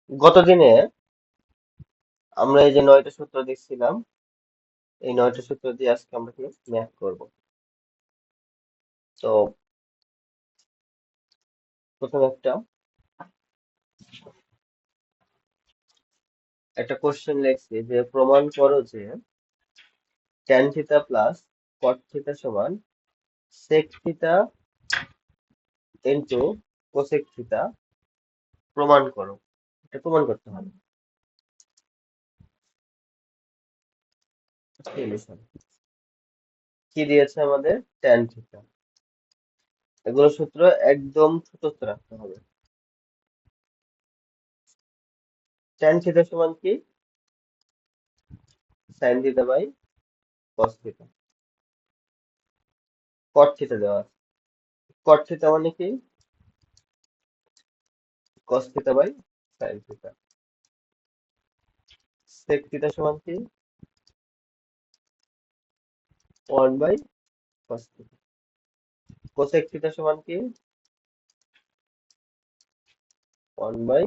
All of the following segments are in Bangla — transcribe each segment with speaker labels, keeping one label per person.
Speaker 1: গত দিনে আমরা এই যে 9টা সূত্র দেখছিলাম, এই 9টা সূত্র দিয়ে আজকে আমরা কি ম্যাথ করব। তো প্রথমে একটা কোশ্চেন লিখছি যে প্রমাণ করো যে tan theta plus cot theta সমান sec theta into cosec theta, প্রমাণ করো। এটা প্রমাণ করতে হবে। সলিউশন কি দিয়েছে আমাদের? Tan theta. এগুলো সূত্র একদম ছোট রাখতে হবে। ট্যান থিটা সমান কি? Sine theta by cos theta. Cot theta দেওয়া আছে। কট থিটা মানে কি? Cos theta by sine theta. Sec theta সমান কি? 1 by cos theta. Cosec theta সমান কি? 1 বাই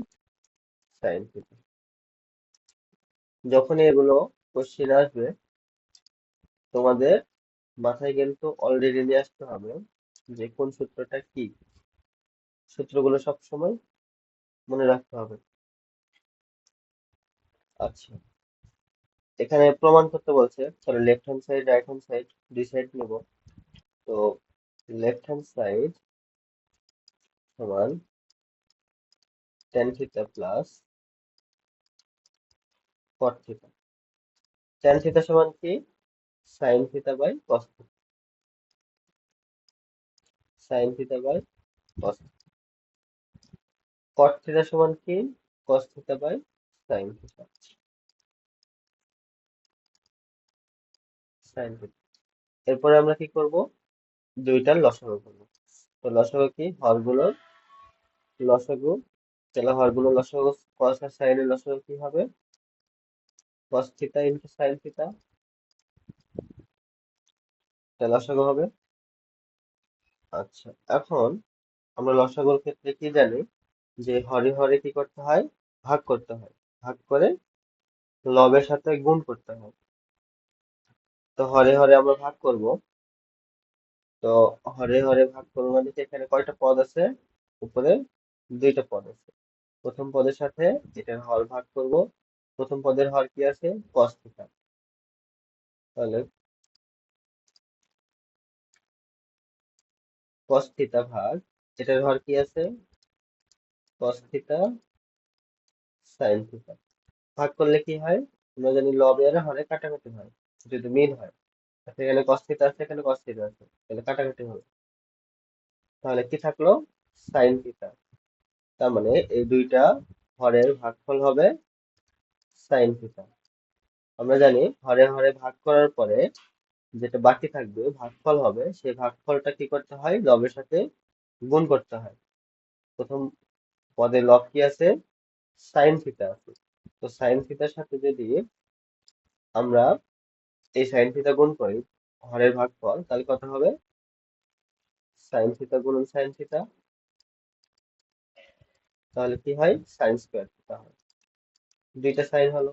Speaker 1: সাইন থিটা। যখনই এগুলো কোশ্চেন আসবে, তোমাদের মাথায় কিন্তু অলরেডি নিয়ে আসতে হবে যে কোন সূত্রটা কি। সূত্রগুলো সবসময় মনে রাখতে হবে। আচ্ছা, এখানে প্রমাণ করতে বলছে, তাহলে left hand side right hand side দুই সাইড নেব। তো লেফট হ্যান্ড সাইড সমান tan theta plus cot theta. tan theta সমান কি? sin theta by cos theta. sin theta by cos। cot theta সমান কি? cos theta by sin theta. sin theta. এরপরে আমরা কি করব? দুইটার লসাগু করব। তো লসাগু কি? হরগুলোর লসাগু। তাহলে হরগুলোর লসাগু cos আর sin এর লসাগু কি হবে? cos theta into sin theta. তাহলে লসাগু হবে। আচ্ছা, এখন আমরা লসাগুর ক্ষেত্রে কি জানি যে হরে হরে কি করতে হয়? ভাগ করতে হয়। ভাগ করে লবের সাথে গুণ করতে হয়। তো হরে হরে আমরা ভাগ করব। তো হরে হরে ভাগ করবো মানে কি, এখানে কয়টা পদ আছে? উপরে দুইটা পদ আছে। প্রথম পদের সাথে এটার হর ভাগ করব। প্রথম পদের হর কি আছে? cos theta. তাহলে cos থিটা ভাগ এটার হর কি আছে? cos theta sin theta. ভাগ করলে কি হয়? আমরা জানি লবের হরে কাটাকাটি হয় যদি মিল হয়। আচ্ছা, এখানে cos থিটা আছে, এখানে cos থিটা আছে, তাহলে কাটাকাটি হবে। তাহলে কি থাকলো? sin theta. তার মানে এই দুইটা হরের ভাগফল হবে sin থিটা। আমরা জানি হরে হরে ভাগ করার পরে যেটা বাকি থাকবে ভাগফল হবে, সেই ভাগফলটা কি করতে হয়? লবের সাথে গুণ করতে হয়। প্রথম পদে লব কি আছে? sin থিটা আছে। তো sin থিটার সাথে যদি আমরা এই sin থিটা গুণ করি হরের ভাগফল, তাহলে কত হবে? sin থিটা গুণন sin থিটা। তাহলে কি হয়? sin স্কয়ার থিটা হয়। দুইটা সাইন হলো।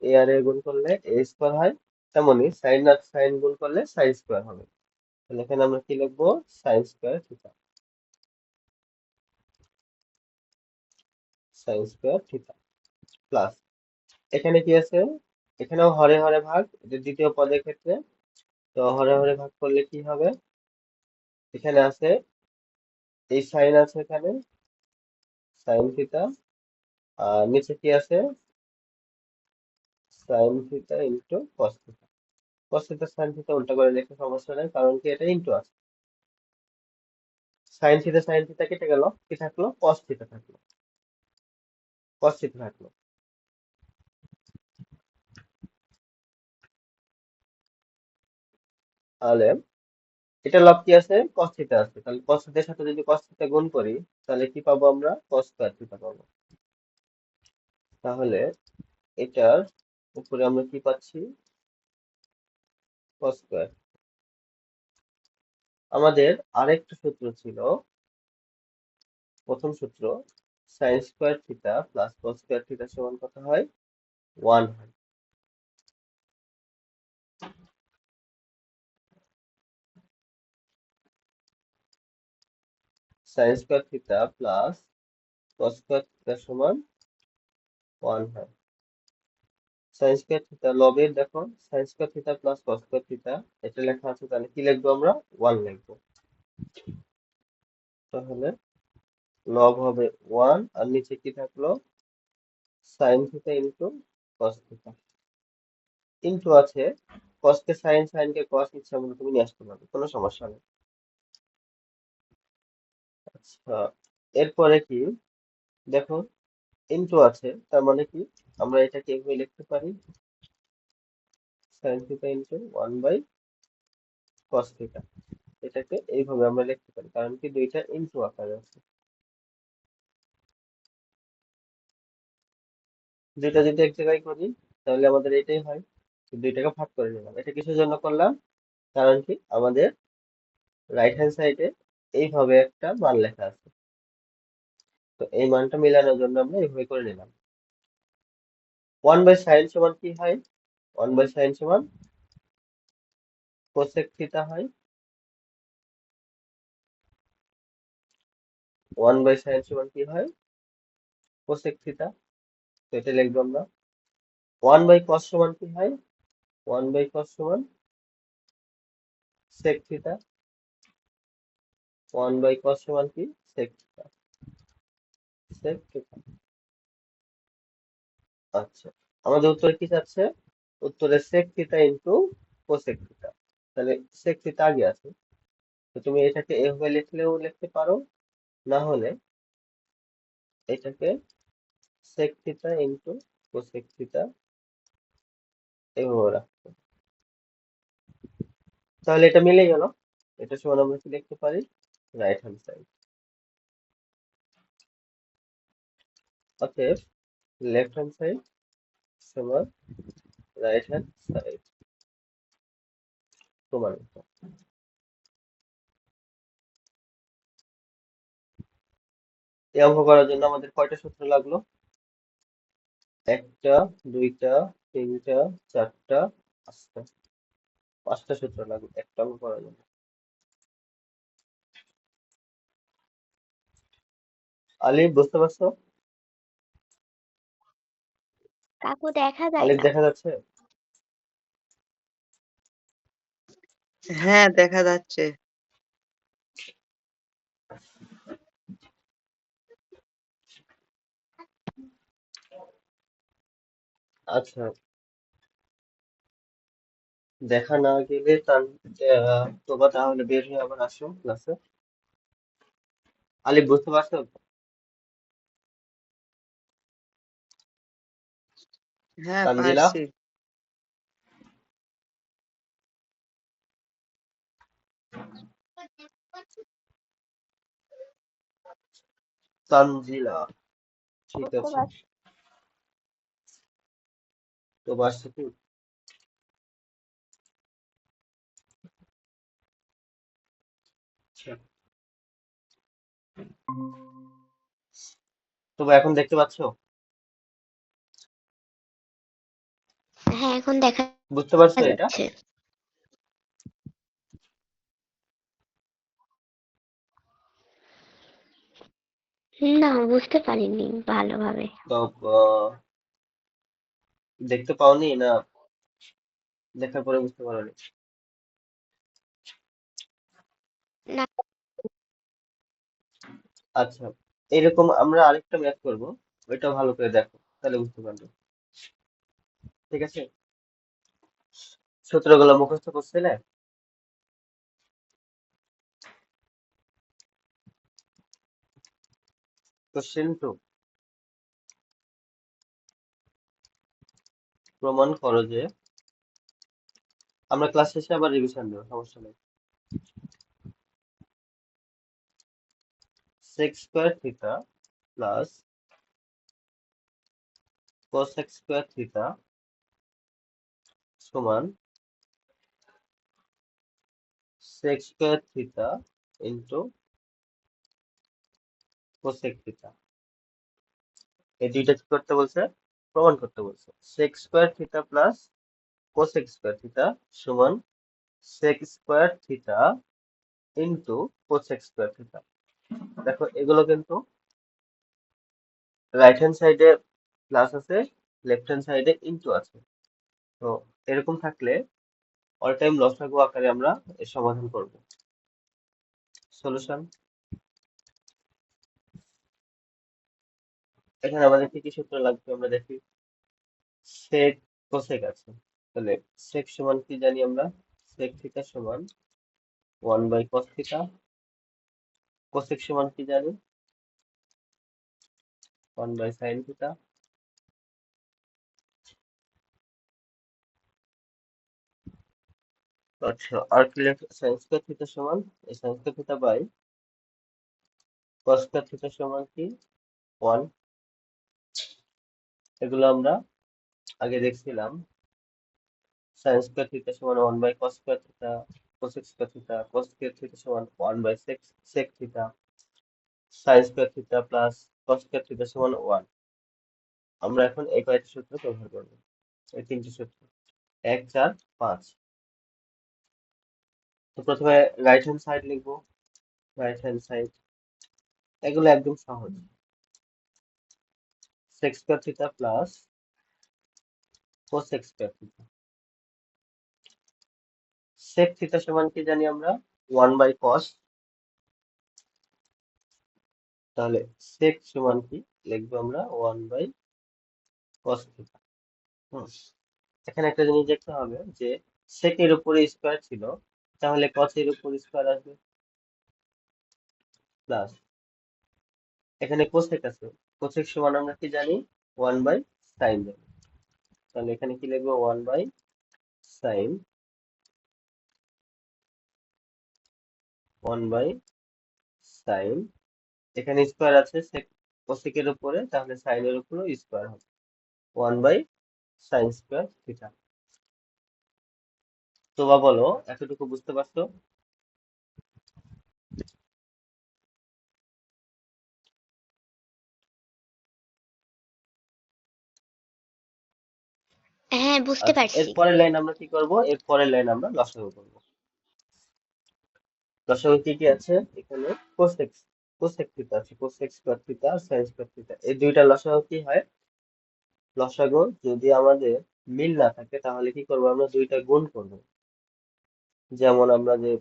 Speaker 1: এ আর এ গুণ করলে এ স্কয়ার হয়। তেমনি সাইন আর সাইন গুণ করলে সাইন স্কয়ার হবে। তাহলে এখানে আমরা কি লিখবো? Sine square theta. Sine square theta plus এখানে কি আছে? এখানেও হরে হরে ভাগ, এটা দ্বিতীয় পদের ক্ষেত্রে। তো হরে হরে ভাগ করলে কি হবে? এখানে আছে এই সাইন আছে, এখানে সাইন থিটা। আর নিচে কি আছে? Sign theta into cos theta. Cos theta sine theta উল্টা করে লিখতে সমস্যা নেই, কারণ কি এটা ইন্টু আছে। সাইন থিটা কেটে গেল, কি থাকলো? কস থিটা থাকলো। কস থিটা থাকলো। তাহলে এটা লব কি আছে? cos থিটা আছে। তাহলে cos থিটার সাথে যদি cos থিটা গুণ করি, তাহলে কি পাবো? আমরা cos স্কয়ার থিটা পাবো। তাহলে এটার উপরে আমরা কি পাচ্ছি? cos square. আমাদের আরেকটা সূত্র ছিল, প্রথম সূত্র sine square theta plus cos square theta সমান কত হয়? 1 হয়। Sine square theta plus cos square theta সমান 1 হয়। সাইন স্কোয়ার থিটা লবের দেখো sine square theta plus cos square theta এটা লেখা আছে, তাহলে কি লিখবো আমরা? 1 লিখবো। তাহলে লব হবে 1 আর নিচে কি থাকলো? Sign theta into cos theta into আছে কস কে সাইন, সাইন কে কস, ইচ্ছা মতো তুমি নিয়ে আসতে পারবে, কোনো সমস্যা নেই। আচ্ছা, এরপরে কি দেখো ইন্টু আছে, তার মানে কি আমরা এটাকে এভাবে লিখতে পারি sine theta into 1 by cos theta. এটাকে এইভাবে আমরা লিখতে পারি, কারণ কি দুইটা ইন্টু আকারে আছে। দুইটা যদি এক জায়গায় করি তাহলে আমাদের এটাই হয়, দুইটাকে ভাগ করে নিলাম। এটা কিসের জন্য করলাম? কারণ কি আমাদের রাইট হ্যান্ড সাইডে এইভাবে একটা মান লেখা আছে, তো এই মানটা মেলানোর জন্য আমরা এইভাবে করে নিলাম। 1 বাই সাইন সমান কি হয়? 1 বাই সাইন সমান কোসেক থিটা হয়। 1 বাই সাইন সমান কি হয়? Cosec theta. তো এটা লিখবো আমরা। 1 বাই কস সমান কি হয়? 1 বাই কস সমান সেক থিটা। 1 বাই কস সমান কি? Sec theta. Sec theta. আচ্ছা, আমাদের উত্তরে কি চাচ্ছে? উত্তরে sec theta into cosec theta. তাহলে সেক থিটা আগে আছে, তো তুমি এটাকে এভাবে লিখলেও লিখতে পারো, না হলে এটাকে sec theta into cosec theta এভাবে রাখো। তাহলে এটা মিলে গেল। এটা সমান আমরা কি লিখতে পারি? Right hand side. অতএব লেফট হ্যান্ড সাইড সমান রাইট হ্যান্ড সাইড প্রমাণিত। এই অঙ্ক করার জন্য আমাদের কয়টা সূত্র লাগলো? একটা, দুইটা, তিনটা, চারটা, পাঁচটা। পাঁচটা সূত্র লাগবে একটা অঙ্ক করার জন্য। আলিফ বুঝতে পারছো?
Speaker 2: কাকু দেখা যায়
Speaker 1: আলিফ
Speaker 2: না।
Speaker 1: দেখা যাচ্ছে?
Speaker 3: হ্যাঁ, দেখা যাচ্ছে।
Speaker 1: আচ্ছা, দেখা না গেলে তোমরা তাহলে বের হয়ে আবার আসো ক্লাসে। আলিফ বুঝতে পারছো?
Speaker 3: হ্যাঁ,
Speaker 1: তানজিলা?
Speaker 3: পারছি।
Speaker 1: তানজিলা, ঠিক
Speaker 2: বুঝতে
Speaker 1: আছে।
Speaker 2: পারছি।
Speaker 1: তো পারছো কি? আচ্ছা, তোমরা এখন দেখতে পাচ্ছো?
Speaker 2: হ্যাঁ, এখন দেখা
Speaker 1: বুঝতে পারছো এটা?
Speaker 2: যাচ্ছে। না, বুঝতে পারিনি ভালোভাবে।
Speaker 1: তো দেখতে পাওনি না দেখার পরে বুঝতে পারোনি?
Speaker 2: না।
Speaker 1: আচ্ছা, এরকম আমরা আরেকটা ম্যাথ করব, ওইটা ভালো করে দেখো, তাহলে বুঝতে পারবে। ঠিক আছে, সূত্রগুলো মুখস্থ করছিলে? কোশ্চেন টু, প্রমাণ করো যে, আমরা ক্লাস শেষে আবার রিভিশন দেবো, সমস্যা নেই। Sec square theta plus cosec square theta সমান sec square theta into cosec theta. এই দুইটা কি করতে বলছে? প্রমাণ করতে বলছে। Sec square theta plus cosec square theta সমান sec square theta into cosec square theta. দেখো এগুলো কিন্তু রাইট হ্যান্ড সাইডে প্লাস আছে, লেফট হ্যান্ড সাইডে ইন্টু আছে। তো এরকম থাকলে অল টাইম লসাগু আকারে আমরা এর সমাধান করব। সলিউশন, এখানে আমাদের কি কি সূত্র লাগবে আমরা দেখি। সেক কোসেক আছে, তাহলে সেক সমান কি জানি আমরা? সেক থিটা সমান 1/cos থিটা। কোসেক সমান কি জানি? 1/sin theta. আচ্ছা, আর কি লেখা? sin স্কয়ার থিটা সমান এই sin square theta by cos square theta সমান কি 1। এগুলো আমরা আগে দেখছিলাম। sin স্কয়ার থিটা সমান 1/cos square theta, cosec square theta, cos square theta সমান 1/sec sec theta, sin square theta plus cos square theta সমান 1। আমরা এখন এই কয়টা সূত্র ব্যবহার করব, এই তিনটি সূত্র 1 4 5। তো প্রথমে রাইট হ্যান্ড সাইড লিখবো। রাইট হ্যান্ড সাইড এগুলো একদম সহজ। sec square theta plus cosec square theta. sec theta সমান কি জানি আমরা? 1/cos। তাহলে sec সমান কি লিখবো আমরা? 1/cos theta. এখানে একটা জিনিস দেখতে হবে যে sec এর উপরে স্কয়ার ছিল, তাহলে cos এর উপর স্কয়ার আসবে প্লাস এখানে cosec আছে, cosec সমান আমরা কি জানি? 1/sin জানি। তাহলে এখানে কি লিখবো? 1/sin, 1/sin। এখানে স্কয়ার আছে sec cosec এর উপরে, তাহলে sin এর উপরেও স্কয়ার হবে 1/sin স্কয়ার থিটা। তো বা বলো এতটুকু বুঝতে পারছো?
Speaker 2: হ্যাঁ, বুঝতে
Speaker 1: আচ্ছা, এর
Speaker 2: পারছি।
Speaker 1: পরের লাইন আমরা কি করব? এর পরের লাইন আমরা লসাগু করব। লসাগু কি কি আছে এখানে? কোসেক, কোসেক থিটা আছে, কোসেক স্কয়ার থিটা আর সাইন স্কয়ার থিটা, এই দুইটা লসাগু কি হয়? লসাগু যদি আমাদের মিল না থাকে তাহলে কি করব? আমরা দুইটা গুণ করব। যেমন আমরা যে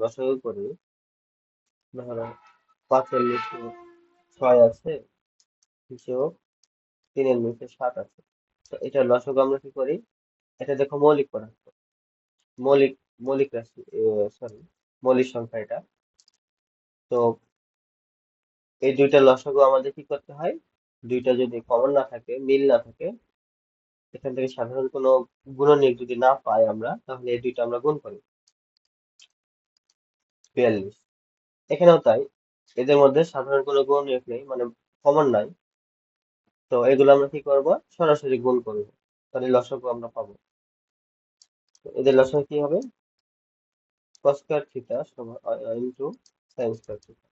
Speaker 1: লসাগু করি, ধরো 5 এর নিচে 6 আছে, যোগ 3 এর নিচে 7 আছে। তো এটা লসাগু আমরা কি করি? এটা দেখো মৌলিক পদার্থ, মৌলিক মৌলিক রাশি, সরি মৌলিক সংখ্যা এটা। তো এই দুইটা লসাগু আমাদের কি করতে হয়? দুইটা যদি কমন না থাকে, মিল না থাকে, এখান থেকে সাধারণ কোনো গুণনীয়ক যদি না পাই আমরা, তাহলে এই দুইটা আমরা গুণ করি। 42, এখানেও তাই। এদের মধ্যে সাধারণ কোনো গুণনীয়ক নেই, মানে কমন নাই। তো এগুলো আমরা কি করব? সরাসরি গুণ করব, তাহলে লসাগু আমরা পাবো। তো এদের লসাগু কি হবে? cos স্কয়ার থিটা সমান ইনটু sin স্কয়ার থিটা।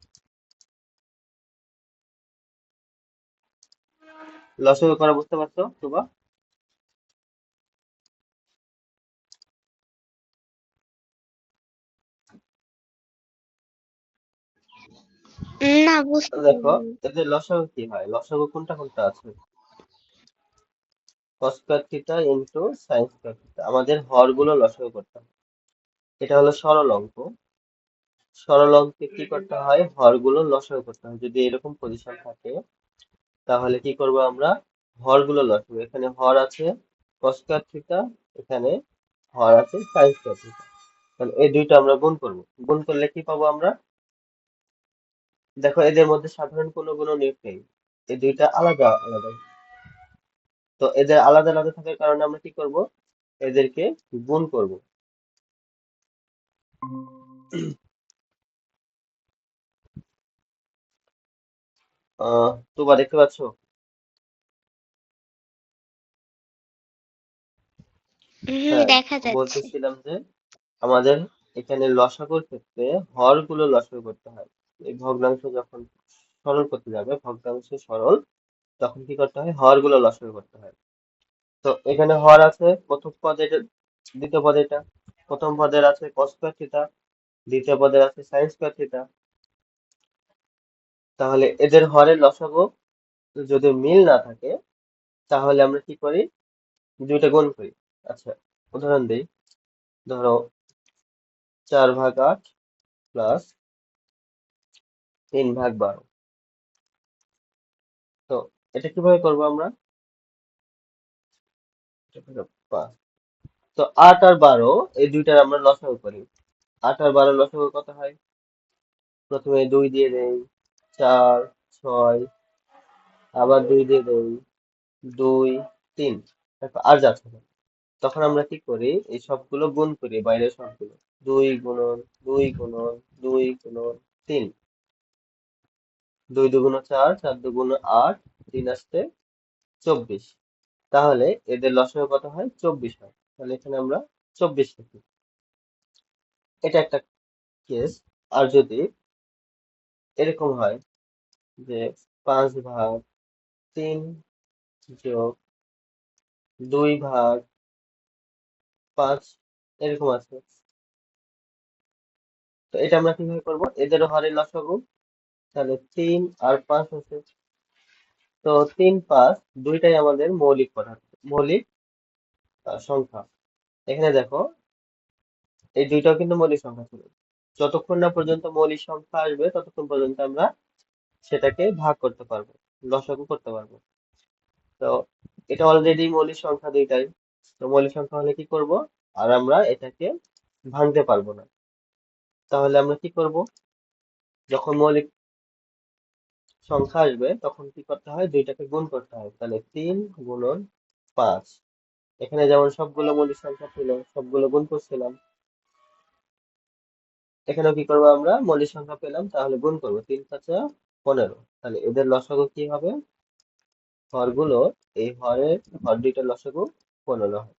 Speaker 1: লসাগু করা বুঝতে পারছো তো বা?
Speaker 2: না, বুঝতে
Speaker 1: দেখো
Speaker 2: পারিনি।
Speaker 1: এদের লসাগু কি হয়? লসাগু কোনটা কোনটা আছে? cos square theta into sin square theta. আমাদের হরগুলো লসাগু করতে হবে। এটা হলো সরল অঙ্ক। সরল অঙ্কে কি করতে হয়? হরগুলো লসাগু করতে হয়। যদি এরকম পজিশন থাকে তাহলে কি করব আমরা? হরগুলো লসাগু। এখানে হর আছে cos স্কয়ার থিটা, এখানে হর আছে sin স্কয়ার থিটা। তাহলে এই দুইটা আমরা গুণ করব। গুণ করলে কি পাবো আমরা? দেখো এদের মধ্যে সাধারণ কোনো গুণনীয়ক নেই, এই দুইটা আলাদা আলাদা। তো এদের আলাদা আলাদা থাকার কারণে আমরা কি করব? এদেরকে গুণ করব। তোমরা দেখতে পাচ্ছ? হ্যাঁ,
Speaker 2: দেখা যাচ্ছে।
Speaker 1: বলতেছিলাম যে আমাদের এখানে লসাগুর ক্ষেত্রে হরগুলো লসাগু করতে হয়। এই ভগ্নাংশ যখন সরল করতে যাবে, ভগ্নাংশ সরল তখন কি করতে হয়, হরগুলো লসাগু করতে হয়। তো এখানে হর আছে, প্রথম পদ এটা, দ্বিতীয় পদ এটা। প্রথম পদের আছে কস স্কয়ার থিটা, দ্বিতীয় পদের আছে সাইন স্কয়ার থিটা। তাহলে এদের হরের লসাগু যদি মিল না থাকে, তাহলে আমরা কি করি, দুইটা গুণ করি। আচ্ছা, উদাহরণ দিই। ধরো 4/8 প্লাস 3/12। তো এটা কিভাবে করবো আমরা, এটা হলো 5। তো 8 আর 12 এই দুইটার আমরা লসাগু করি। 8 আর 12 লসাগু কত হয়, প্রথমে 2 দিয়ে দেই, 4, 6, আবার 2 দিয়ে দেই, 2, 3। তারপর আর যাচ্ছে না। তখন আমরা কি করি, এই সবগুলো গুণ করি, বাইরের সবগুলো। 2 গুণন 2 গুণন 2 গুণন 3, 2 দুগুণ 4, 4 দুগুণ 8, 3 আসতে 24। তাহলে এদের লসাগু কত হয়, 24 হয়। তাহলে এখানে আমরা 24 লিখি। এটা একটা কেস। আর যদি এরকম হয় যে 5/3 যোগ 2/5 এরকম আছে, তো এটা আমরা কিভাবে করব, এদের হরের লসাগু। তাহলে 3 আর 5 আছে। তো 3, 5 দুইটাই আমাদের মৌলিক পদার্থ, মৌলিক সংখ্যা। এখানে দেখো, এই দুইটাও কিন্তু মৌলিক সংখ্যা ছিল। যতক্ষণ না পর্যন্ত মৌলিক সংখ্যা আসবে, ততক্ষণ পর্যন্ত আমরা সেটাকে ভাগ করতে পারবো, লসাগু করতে পারবো। তো এটা অলরেডি মৌলিক সংখ্যা দুইটাই। তো মৌলিক সংখ্যা হলে কি করব, আর আমরা এটাকে ভাঙতে পারবো না। তাহলে আমরা কি করব, যখন মৌলিক সংখ্যা আসবে তখন কি করতে হয়, দুইটাকে গুণ করতে হয়। তাহলে 3 গুণন 5, এখানে যেমন সবগুলো মৌলিক সংখ্যা ছিল, সবগুলো গুণ করছিলাম। এখানেও কি করবো, আমরা মৌলিক সংখ্যা পেলাম, তাহলে গুণ করবো। 3×5 = 15। তাহলে এদের লসাগু কি হবে, হরগুলো, এই হর দুইটার লসাগু 15 হয়।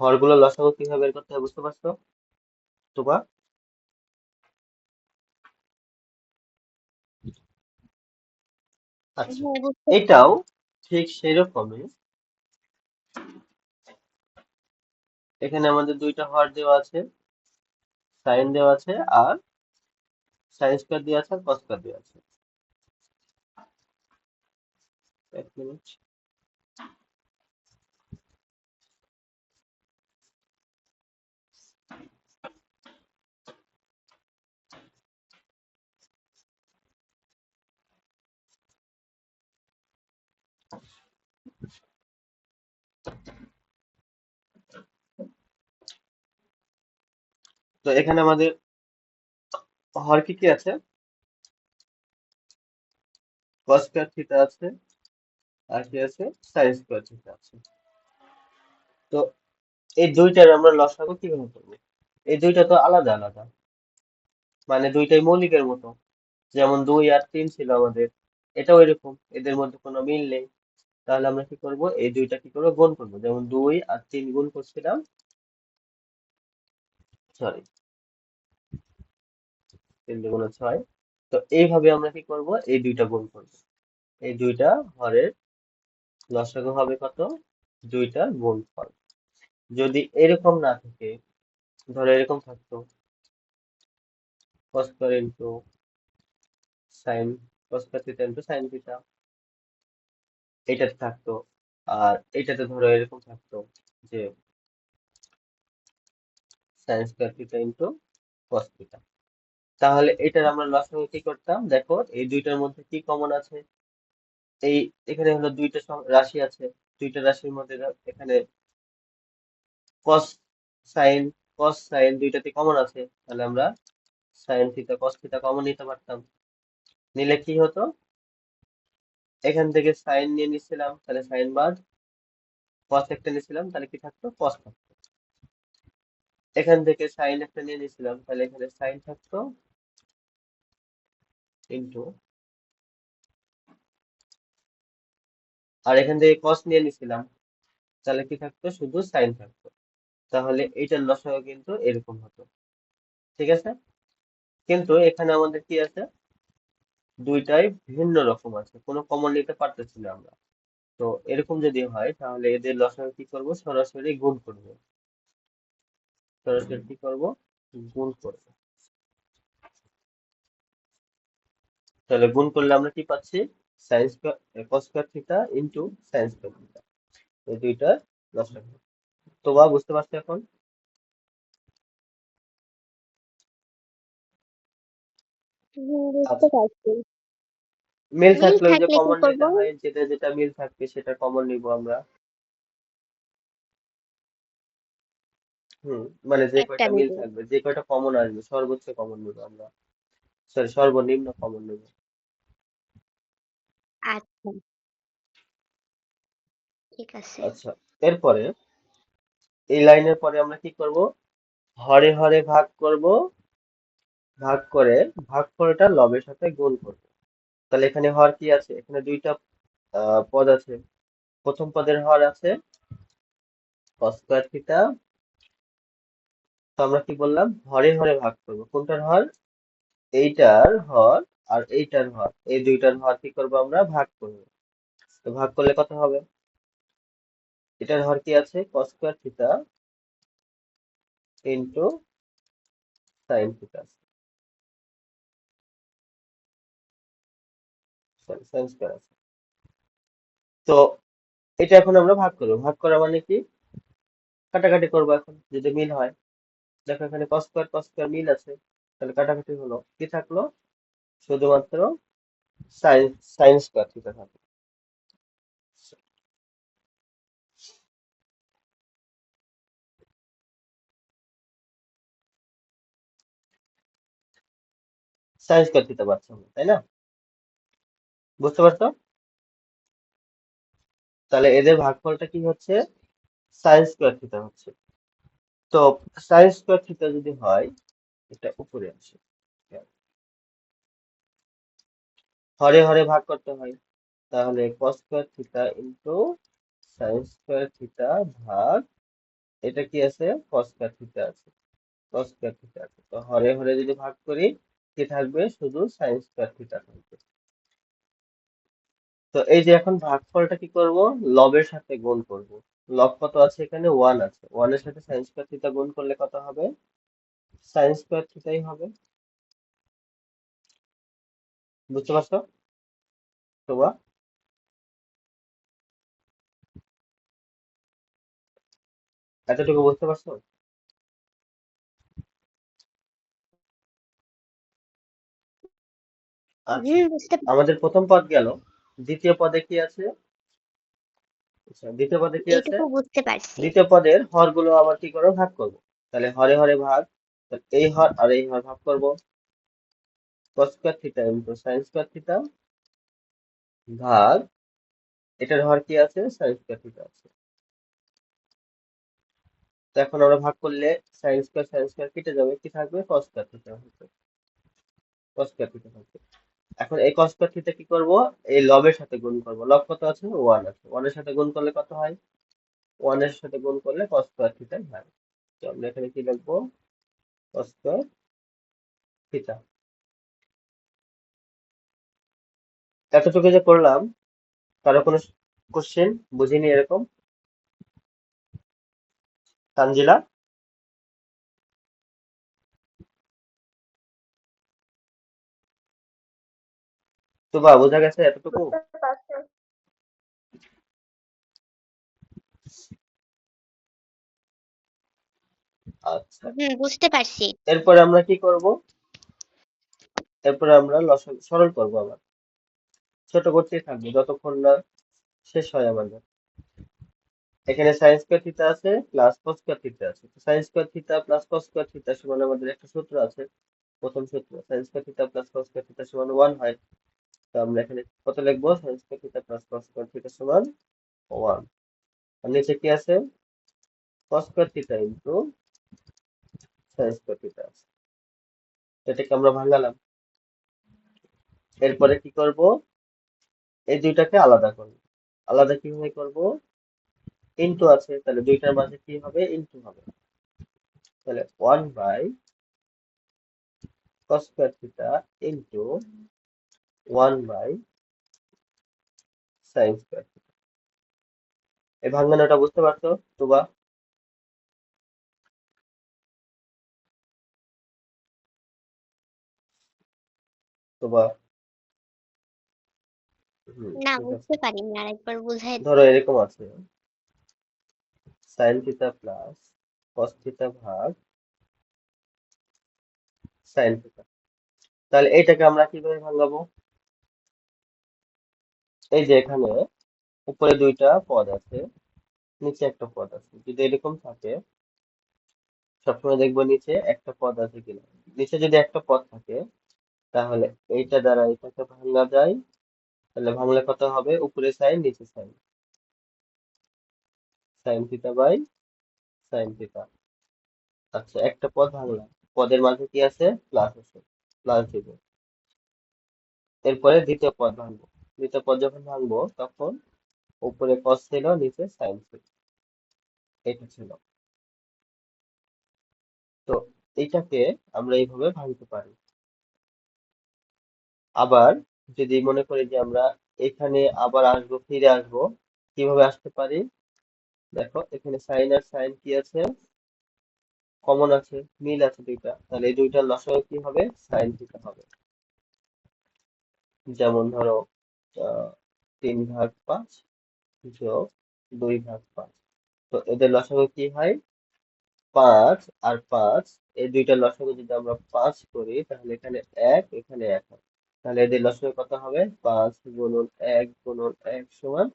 Speaker 1: হরগুলো লসাগু কিভাবে বের করতে হয় বুঝতে পারছো তোমরা? আচ্ছা,
Speaker 2: হ্যাঁ বুঝতে
Speaker 1: এটাও ঠিক সেরকমই। এখানে আমাদের দুইটা হর দেওয়া আছে, সাইন দেওয়া আছে, আর সাইন স্কয়ার দেওয়া আছে, আর কস স্কয়ার দেওয়া আছে। এক মিনিট। তো এখানে আমাদের হর কি কি আছে, কস স্কয়ার থিটা আছে, আর কি আছে, সাইন স্কয়ার থিটা আছে। তো এই দুইটার আমরা লসাগু কিভাবে করবো, এই দুইটা তো আলাদা আলাদা, মানে দুইটাই মৌলিকের মতো। যেমন 2 আর 3 ছিল আমাদের, এটাও এরকম, এদের মধ্যে কোনো মিল নেই। তাহলে আমরা কি করব, এই দুইটা কি করবো, গুণ করবো। যেমন 2 আর 3 গুণ করছিলাম, সরি, 3 × 6। তো এইভাবে আমরা কি করব, এই দুইটা গুণ করব। এই দুইটা হরের লসাগু হবে কত, দুইটার গুণফল। যদি এরকম না থাকে, ধরো এরকম থাকতো, cos square into sign, cos square theta into sine theta, এটাতে থাকতো। আর এটাতে ধরো এরকম থাকতো যে sine square theta into cos theta. তাহলে এটার আমরা লসাগু কি করতাম, দেখো এই দুইটার মধ্যে কি কমন আছে, এই এখানে হলো দুইটা রাশি আছে, দুইটা রাশির মধ্যে এখানে কস সাইন, কস সাইন দুইটাতে কমন আছে। তাহলে আমরা sine theta cos theta common নিতে পারতাম। নিলে কি হতো, এখান থেকে সাইন নিয়ে নিছিলাম, তাহলে সাইন বাদ, কস একটা নিছিলাম, তাহলে কি থাকতো, কস থাকতো। এখান থেকে সাইন একটা নিয়ে নিছিলাম, তাহলে এখানে সাইন থাকতো, ইন্টু, আর এখান থেকে কস নিয়ে নিছিলাম, তাহলে কি থাকতো, শুধু সাইন থাকতো। তাহলে এইটার লসাগু কিন্তু এরকম হতো। ঠিক আছে, কিন্তু এখানে আমাদের কি আছে, দুইটাই ভিন্ন রকম আছে, কোনো কমন নিতে পারতেছি না আমরা। তো এরকম যদি হয় তাহলে এদের লসাগু কি করব, সরাসরি গুণ করব। সরাসরি কি করব, গুণ করব। তাহলে গুণ করলে আমরা কি পাচ্ছি, সাইন স্কয়ার কস square theta into sine square theta, এই দুইটা লসাগু। তো বা বুঝতে পারছো এখন?
Speaker 2: বুঝতে
Speaker 1: আচ্ছা,
Speaker 2: পারছি।
Speaker 1: মিল
Speaker 2: মিল
Speaker 1: থাকলে ওই যে
Speaker 2: থাকলে কি
Speaker 1: কমন
Speaker 2: করব?
Speaker 1: নিতে হয়, যেটা যেটা মিল থাকবে সেটা কমন নিব আমরা। মানে যে
Speaker 2: একটা
Speaker 1: কয়টা মিল
Speaker 2: নিব।
Speaker 1: থাকবে, যে কয়টা কমন আসবে সর্বোচ্চ কমন নিব আমরা, সরি সর্বনিম্ন কমন নিব।
Speaker 2: আচ্ছা, ঠিক আছে।
Speaker 1: আচ্ছা, এরপরে এই লাইনের পরে আমরা কি করব, হরে হরে ভাগ করব, ভাগ করে ভাগফলটা লবের সাথে গুণ করব। তাহলে এখানে হর কি আছে, এখানে দুইটা পদ আছে। প্রথম পদের হর আছে কস স্কয়ার থিটা। তো আমরা কি বললাম, হরে হরে ভাগ করব, কোনটার হর, এইটার হর আর এইটার হর, এই দুইটার হর কি করব, আমরা ভাগ করব। তো ভাগ করলে কত হবে, এটার হর কি আছে কস square theta into sine theta, sorry sine square আছে। তো এটা এখন আমরা ভাগ করবো, ভাগ করা মানে কি, কাটাকাটি করবো এখন যদি মিল হয়। দেখো এখানে কস স্কয়ার মিল আছে, তাহলে কাটাকাটি হলো, কি থাকলো, শুধুমাত্র সাইন সাইন স্কয়ার থিটা থাকলো। সাইন স্কয়ার থিটা পাচ্ছি আমরা, তাই না? বুঝতে পারছো? তাহলে এদের ভাগফলটা কি হচ্ছে, সাইন স্কয়ার থিটা হচ্ছে। তো সাইন স্কয়ার থিটা যদি হয়, এটা উপরে আসে, হরে হরে ভাগ করতে হয়। তাহলে কস square theta into sine square theta ভাগ, এটা কি আছে, কস স্কয়ার থিটা আছে, কস স্কয়ার থিটা আছে। তো হরে হরে যদি ভাগ করি, কি থাকবে, শুধু সাইন স্কয়ার থিটা থাকবে। তো এই যে এখন ভাগফলটা কি করব, লবের সাথে গুণ করব। লব কত আছে, এখানে ওয়ান আছে, ওয়ানের সাথে সাইন স্কয়ার থিটা গুণ করলে কত হবে, সাইন স্কয়ার থিটাই হবে। বুঝতে পারছো তোমরা? এতটুকু বুঝতে পারছো? আচ্ছা,
Speaker 2: বুঝতে
Speaker 1: আমাদের প্রথম পদ গেল, দ্বিতীয় পদে কি আছে, আচ্ছা দ্বিতীয় পদে কি আছে,
Speaker 2: এইটুকু বুঝতে পারছি।
Speaker 1: দ্বিতীয় পদের হরগুলো আবার কি করবো, ভাগ করব। তাহলে হরে হরে ভাগ, তাহলে এই হর আর এই হর ভাগ করব, cos square theta into sin square theta ভাগ, এটার হর কি আছে, sin স্কয়ার থিটা আছে। তো এখন আমরা ভাগ করলে sin স্কয়ার কেটে যাবে, কি থাকবে, cos স্কয়ার থিটা থাকবে, cos স্কয়ার থিটা থাকবে। এখন এই cos স্কয়ার থিটা কি করব, এই লবের সাথে গুণ করব। লব কত আছে, ওয়ান আছে, ওয়ানের সাথে গুণ করলে কত হয়, ওয়ানের সাথে গুণ করলে cos স্কয়ার থিটাই হয়। তো আমরা এখানে কি লিখবো, cos স্কয়ার থিটা। এতটুকু যে করলাম, কারো কোনো কোশ্চেন বুঝিনি এরকম, তানজিলা? তো বা বোঝা গেছে এতটুকু?
Speaker 2: বুঝতে পারছি।
Speaker 1: আচ্ছা,
Speaker 2: বুঝতে পারছি।
Speaker 1: এরপরে আমরা কি করব, এরপরে আমরা লসাগু সরল করব আবার, ছোট করতেই থাকবো যতক্ষণ না শেষ হয় আমাদের। এখানে সাইন স্কয়ার থিটা আছে প্লাস কস স্কয়ার থিটা আছে, sine square theta plus cos square theta সমান আমাদের একটা সূত্র আছে, প্রথম সূত্র, sine square theta plus cos square theta সমান 1 হয়। তো আমরা এখানে কত লিখবো, sine square theta plus cos square theta সমান 1। আর নিচে কি আছে, কস square theta into sine square theta আছে, এটাকে আমরা ভাঙালাম। এরপরে কি করব, এই দুইটাকে আলাদা করব। আলাদা কিভাবে করব, ইনটু আছে, তাহলে দুইটার মাঝে কি হবে, ইনটু হবে। তাহলে 1 by cos square theta into 1/sin²। এই ভাঙানোটা বুঝতে পারছো তুবা? তুবা
Speaker 2: না,
Speaker 1: ঠিক আছে।
Speaker 2: বুঝতে পারিনি, আরেকবার বুঝাই দাও।
Speaker 1: ধরো এরকম আছে sin θ প্লাস cos θ ভাগ sin θ। তাহলে এইটাকে আমরা কিভাবে ভাঙাবো? এই যে এখানে উপরে দুইটা পদ আছে, নিচে একটা পদ আছে। যদি এরকম থাকে, সবসময় দেখবো নিচে একটা পদ আছে কিনা। নিচে যদি একটা পদ থাকে, তাহলে এইটা দ্বারা এটাকে ভাঙা যায়। তাহলে ভাঙলে কত হবে? উপরে সাইন, নিচে সাইন, sin θ বাই sin θ। আচ্ছা, একটা পদ ভাঙলাম, পদের মাঝে কি আছে? প্লাস আছে, প্লাস দিব। এরপরে দ্বিতীয় পদ ভাঙবো। দ্বিতীয় পদ যখন ভাঙবো তখন উপরে cos ছিল, নিচে সাইন ছিল, এটা ছিল। তো এইটাকে আমরা এইভাবে ভাঙতে পারি। আবার যদি মনে করি যে আমরা এখানে আবার আসবো, ফিরে আসবো, কিভাবে আসতে পারি? দেখো এখানে সাইন আর সাইন কি আছে? কমন আছে, মিল আছে দুইটা। তাহলে এই দুইটার লসাগু কি হবে? সাইন থিটা হবে। যেমন ধরো 3/5 যোগ 2/5। তো এদের লসাগু কি হয়? 5 আর 5, এই দুইটার লসাগু যদি আমরা 5 করি, তাহলে এখানে 1, এখানে 1 হয়। তাহলে এদের লসাগু কত হবে? 5 গুণন 1 গুণন 1 সমান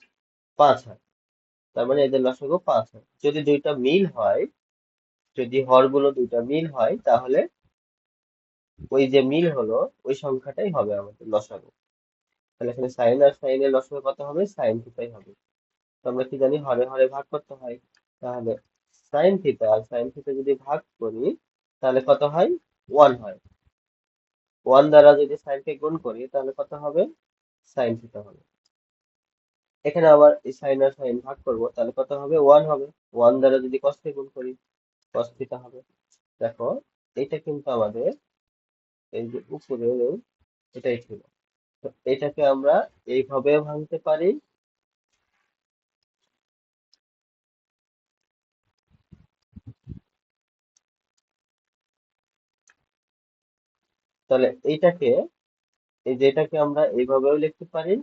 Speaker 1: 5 হয়। তার মানে এদের লসাগু 5 হয়। যদি দুইটা মিল হয়, যদি হরগুলো দুইটা মিল হয়, তাহলে ওই যে মিল হলো ওই সংখ্যাটাই হবে আমাদের লসাগু। তাহলে এখানে সাইন আর সাইনের লসাগু কত হবে? সাইন থিটাই হবে। তো আমরা কি জানি? হরে হরে ভাগ করতে হয়। তাহলে সাইন থিটা আর সাইন থিটা যদি ভাগ করি, তাহলে কত হয়? 1 হয়। 1 দ্বারা যদি সাইনকে গুণ করি, তাহলে কত হবে? সাইন থিটা হবে। এখানে আবার এই সাইন আর সাইন ভাগ করবো, তাহলে কত হবে? 1 হবে। 1 দ্বারা যদি cos কে গুণ করি, cos থিটা হবে। দেখো, এটা কিন্তু আমাদের এই যে উপরে এটাই ছিল। তো এটাকে আমরা এইভাবেও ভাঙতে পারি। তাহলে এইটাকে, এই যে এটাকে আমরা এইভাবেও লিখতে পারি।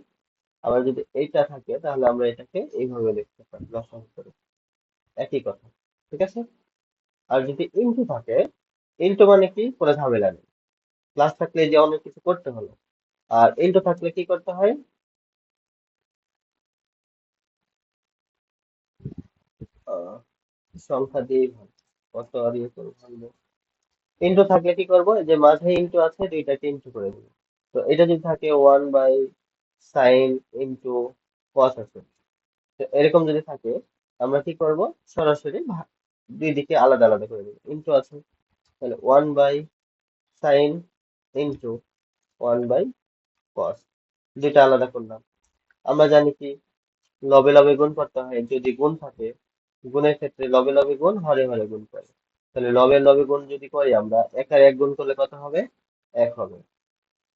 Speaker 1: আবার যদি এইটা থাকে, তাহলে আমরা এটাকে এইভাবে লিখতে পারি লসাগু করে। একই কথা, ঠিক আছে? আর যদি ইনটু থাকে, ইনটু মানে কি? কোনো ঝামেলা নেই। প্লাস থাকলে যে অনেক কিছু করতে হলো। আর ইনটু থাকলে কি করতে হয়? আহ, সংখ্যা দিয়েই ভাগ। কত আর ইয়ে করে ভাঙবো? ইনটু থাকলে কি করবো? এই যে মাঝে ইনটু আছে, দুইটাকে ইনটু করে দেবো। তো এটা যদি থাকে 1/sin ইনটু cos আছে, তো এরকম যদি থাকে, আমরা কি করব? সরাসরি দুই দিকে আলাদা আলাদা করে দেবো। ইনটু আছে, তাহলে 1/sin ইনটু 1/cos, দুইটা আলাদা করলাম। আমরা জানি কি? লবে লবে গুণ করতে হয়। যদি গুণ থাকে, গুণের ক্ষেত্রে লবে লবে গুণ, হরে হরে গুণ করে। তাহলে লবের লবে গুণ যদি করি আমরা, এক আর এক গুণ করলে কত হবে? 1 হবে।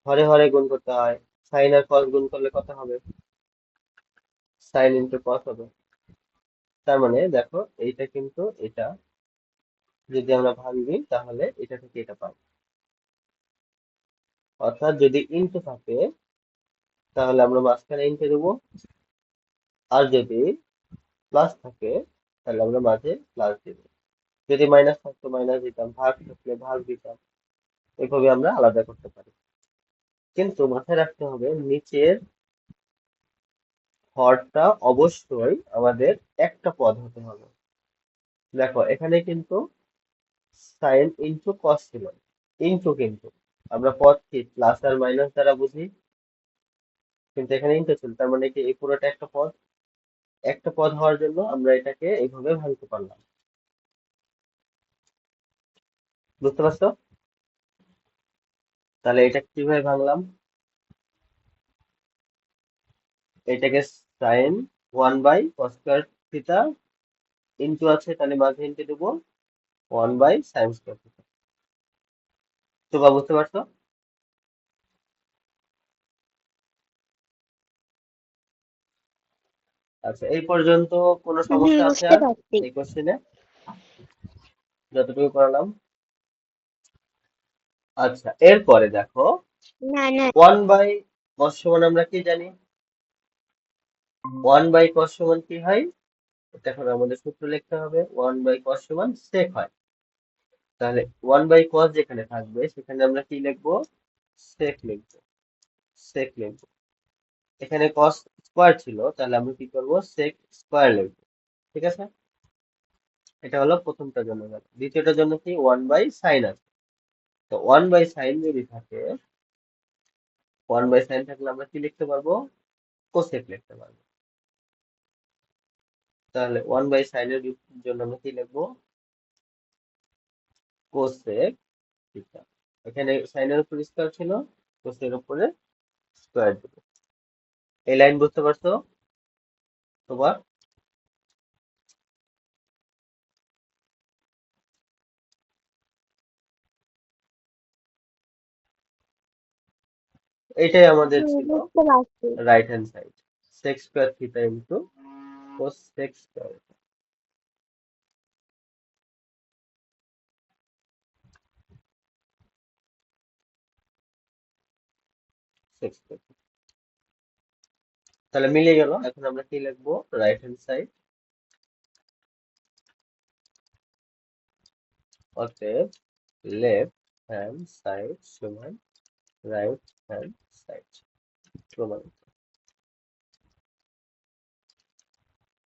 Speaker 1: হরে হরে গুণ করতে হয়। সাইন আর কস গুণ করলে কত হবে? সাইন ইনটু কস হবে। তার মানে দেখো, এইটা কিন্তু এটা যদি আমরা ভাঙি, তাহলে এটা থেকে এটা পাবো। অর্থাৎ যদি ইনটু থাকে, তাহলে আমরা মাঝখানে ইনটু দেবো। আর যদি প্লাস থাকে, তাহলে আমরা মাঝে প্লাস দিব। যদি মাইনাস থাকতো মাইনাস দিতাম, ভাগ থাকলে ভাগ দিতাম। এভাবে আমরা আলাদা করতে পারি। কিন্তু মাথায় রাখতে হবে, নিচের হরটা অবশ্যই আমাদের একটা পদ হতে হবে। দেখো এখানে কিন্তু সাইন ইনটু কস ছিল, ইনটু কিন্তু আমরা পদ কি প্লাস আর মাইনাস দ্বারা বুঝি, কিন্তু এখানে ইনটু ছিল। তার মানে কি এই পুরোটা একটা পদ। একটা পদ হওয়ার জন্য আমরা এটাকে এইভাবে ভাঙতে পারলাম। বুঝতে পারছো? তাহলে এটা কিভাবে ভাঙলাম? এটাকে সাইন 1/cos²θ ইনটু আছে, তাহলে মাঝে ইনটু দেবো 1/sin²θ। তো বা বুঝতে পারছো? আচ্ছা, এই পর্যন্ত কোনো সমস্যা আছে
Speaker 2: বুঝতে
Speaker 1: আর
Speaker 2: পারছি।
Speaker 1: এই কোশ্চেনে যতটুকু করালাম? আচ্ছা, এরপরে দেখো
Speaker 2: না না,
Speaker 1: 1/cos সমান আমরা কি জানি? 1/cos সমান কি হয়? এটা এখন আমাদের সূত্র লিখতে হবে। 1/cos সমান sec হয়। তাহলে 1/cos যেখানে থাকবে সেখানে আমরা কি লিখবো? sec লিখবো। sec লিখবো। এখানে cos স্কয়ার ছিল, তাহলে আমরা কি করব? sec স্কয়ার লিখবো। ঠিক আছে? এটা হলো প্রথমটার জন্য গেল। দ্বিতীয়টার জন্য কি? 1/sin আছে। তো 1/sin যদি থাকে, 1/sin থাকলে আমরা কি লিখতে পারবো? cosec লিখতে পারবো। তাহলে 1/sin এর জন্য আমরা কি লিখবো? cosec theta. এখানে sin এর উপর স্কয়ার ছিল, cos এর উপরে স্কয়ার দিব। এই লাইন বুঝতে পারছো তোমার? এটাই আমাদের ছিল
Speaker 2: বুঝতে পারছি।
Speaker 1: Right hand side. sec square theta into cos sec square sec square. তাহলে মিলে গেল। এখন আমরা কি লিখবো? রাইট হ্যান্ড সাইড, অতএব লেফট হ্যান্ড সাইড সমান রাইট হ্যান্ড সাইড। প্রমাণিত।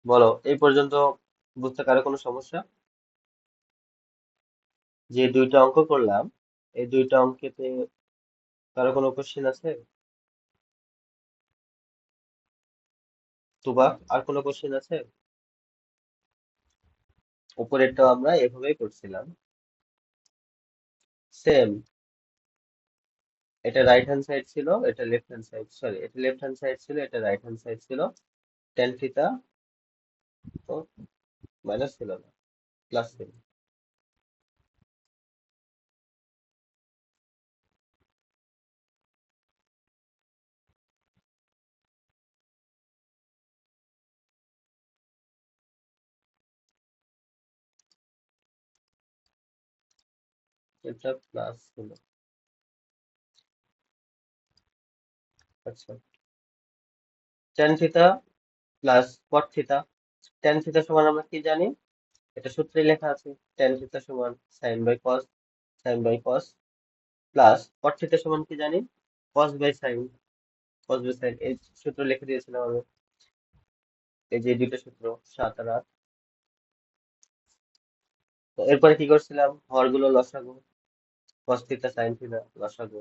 Speaker 1: বলো, এই পর্যন্ত বুঝতে কারো কোনো সমস্যা? যে দুইটা অঙ্ক করলাম, এই দুইটা অঙ্কেতে কারো কোনো কোশ্চেন আছে? তুবা, আর কোনো কোশ্চেন আছে? উপরেরটা আমরা এভাবেই করছিলাম, সেম। এটা রাইট হ্যান্ড সাইড ছিল, এটা লেফট হ্যান্ড সাইড, সরি, এটা লেফট হ্যান্ড সাইড ছিল, এটা রাইট হ্যান্ড সাইড ছিল। টেন থিটা তো মাইনাস ছিল না, প্লাস ছিল। এটা প্লাস ছিল। আচ্ছা, tan theta plus cot theta. Tan theta সমান আমরা কি জানি? এটা সূত্রে লেখা আছে। টেন থিটা সমান sine by cos, sine by cos plus cot theta সমান কি জানি? Cos by sine, cos by sine. এই সূত্র লিখে দিয়েছিলাম আমি। এই যে দুটো সূত্র, 7 আর 8। তো এরপরে কি করছিলাম? হরগুলো লসাগু, কস থিটা সাইন থিটা লসাগু।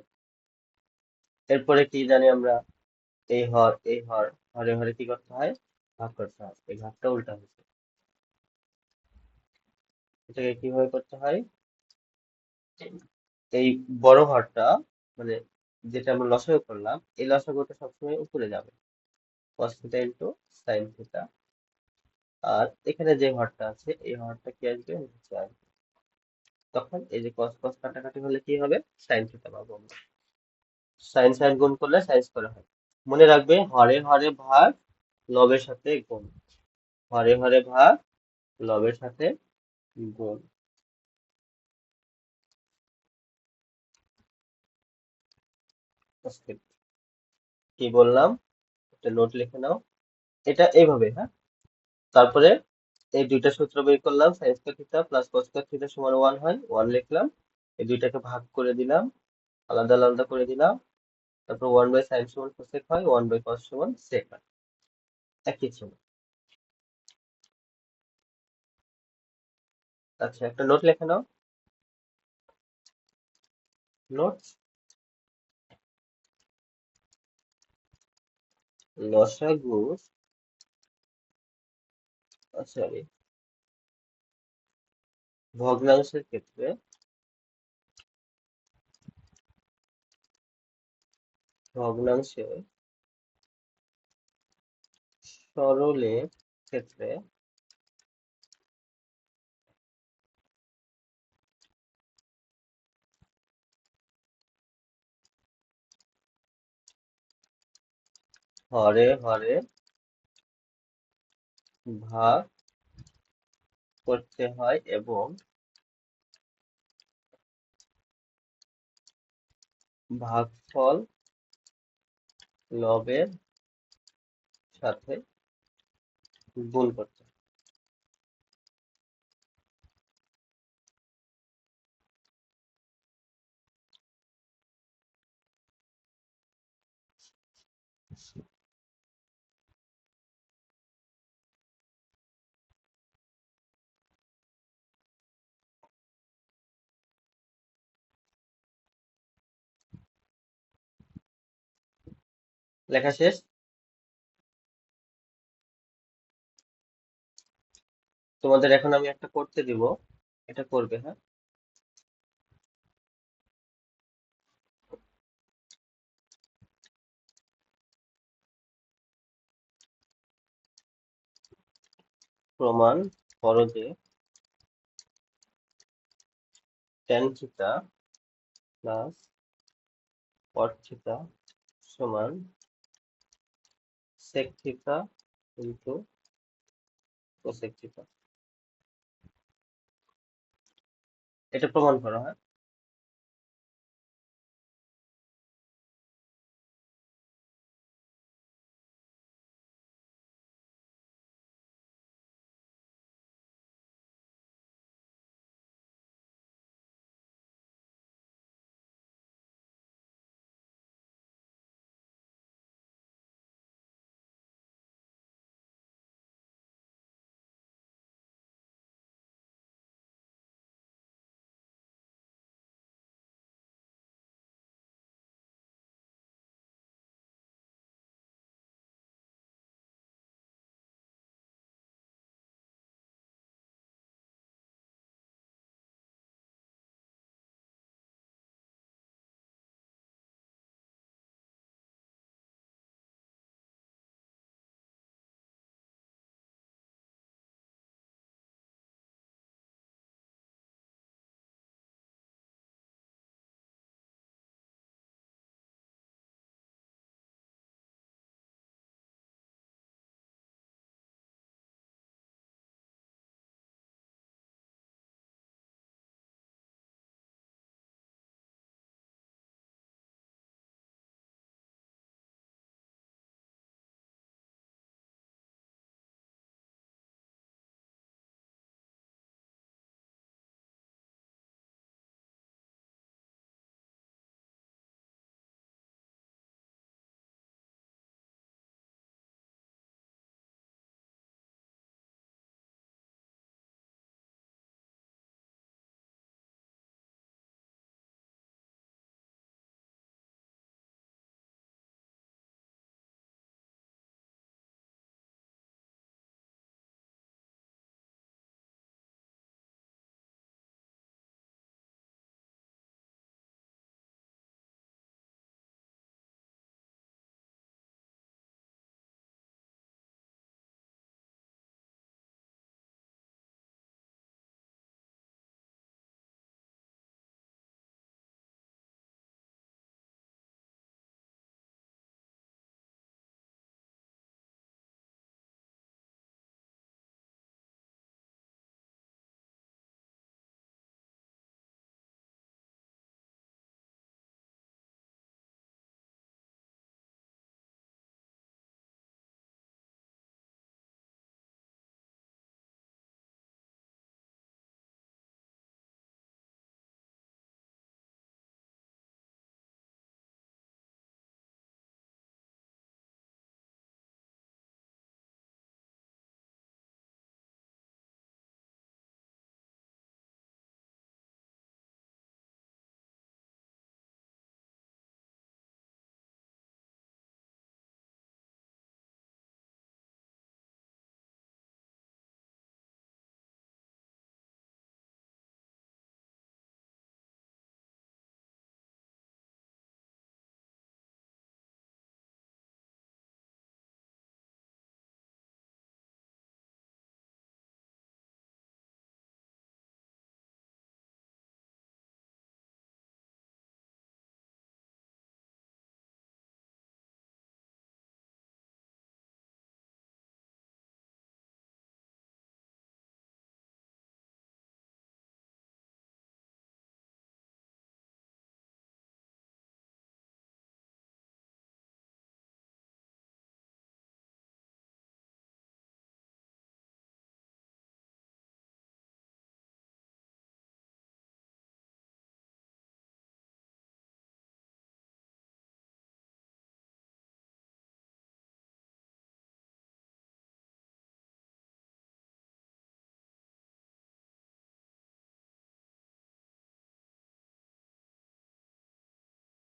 Speaker 1: এরপরে কি জানি আমরা? এই হর, এই হর, হরে হরে কি করতে হয়? ভাগ করতে হয়। এই ভাগটা উল্টা হয়েছে। এটাকে কিভাবে করতে হয়? এই বড় হরটা, মানে যেটা আমরা লসাগু করলাম, এই লসাগুটা সবসময় উপরে যাবে। Cos theta into sine theta. আর এখানে যে হরটা আছে, এই হরটা কি আসবে? নিচে আসবে। তখন এই যে কস কস কাটাকাটি হলে কি হবে? সাইন থিটা পাবো আমরা। সাইন সাইন গুণ করলে সাইন স্কয়ার হয়। মনে রাখবে, হরে হরে ভাগ, লবের সাথে গুণ। হরে হরে ভাগ, লবের সাথে গুণ। আজকে কি বললাম? একটা নোট লিখে নাও। এটা এইভাবে, হ্যাঁ। তারপরে এই দুইটা সূত্র বের করলাম, sine square theta plus cos square theta সমান 1 হয়, 1 লিখলাম। এই দুইটাকে ভাগ করে দিলাম, আলাদা আলাদা করে দিলাম। তারপর 1/sin সমান cosec হয়, 1/cos সমান sec হয়। একই ছিল। আচ্ছা, একটা নোট লিখে নাও। নোট, লসাগু, সরি, ভগ্নাংশের ক্ষেত্রে, ভগ্নাংশে সরলের ক্ষেত্রে হরে হরে ভাগ করতে হয় এবং ভাগফল লবের সাথে গুণ করতে হয়। লেখা শেষ? তোমাদের এখন আমি একটা করতে দিব, এটা করবে, হ্যাঁ? প্রমাণ করো যে tan theta plus cot theta সমান sec theta into cosec theta. এটা প্রমাণ করো, হ্যাঁ?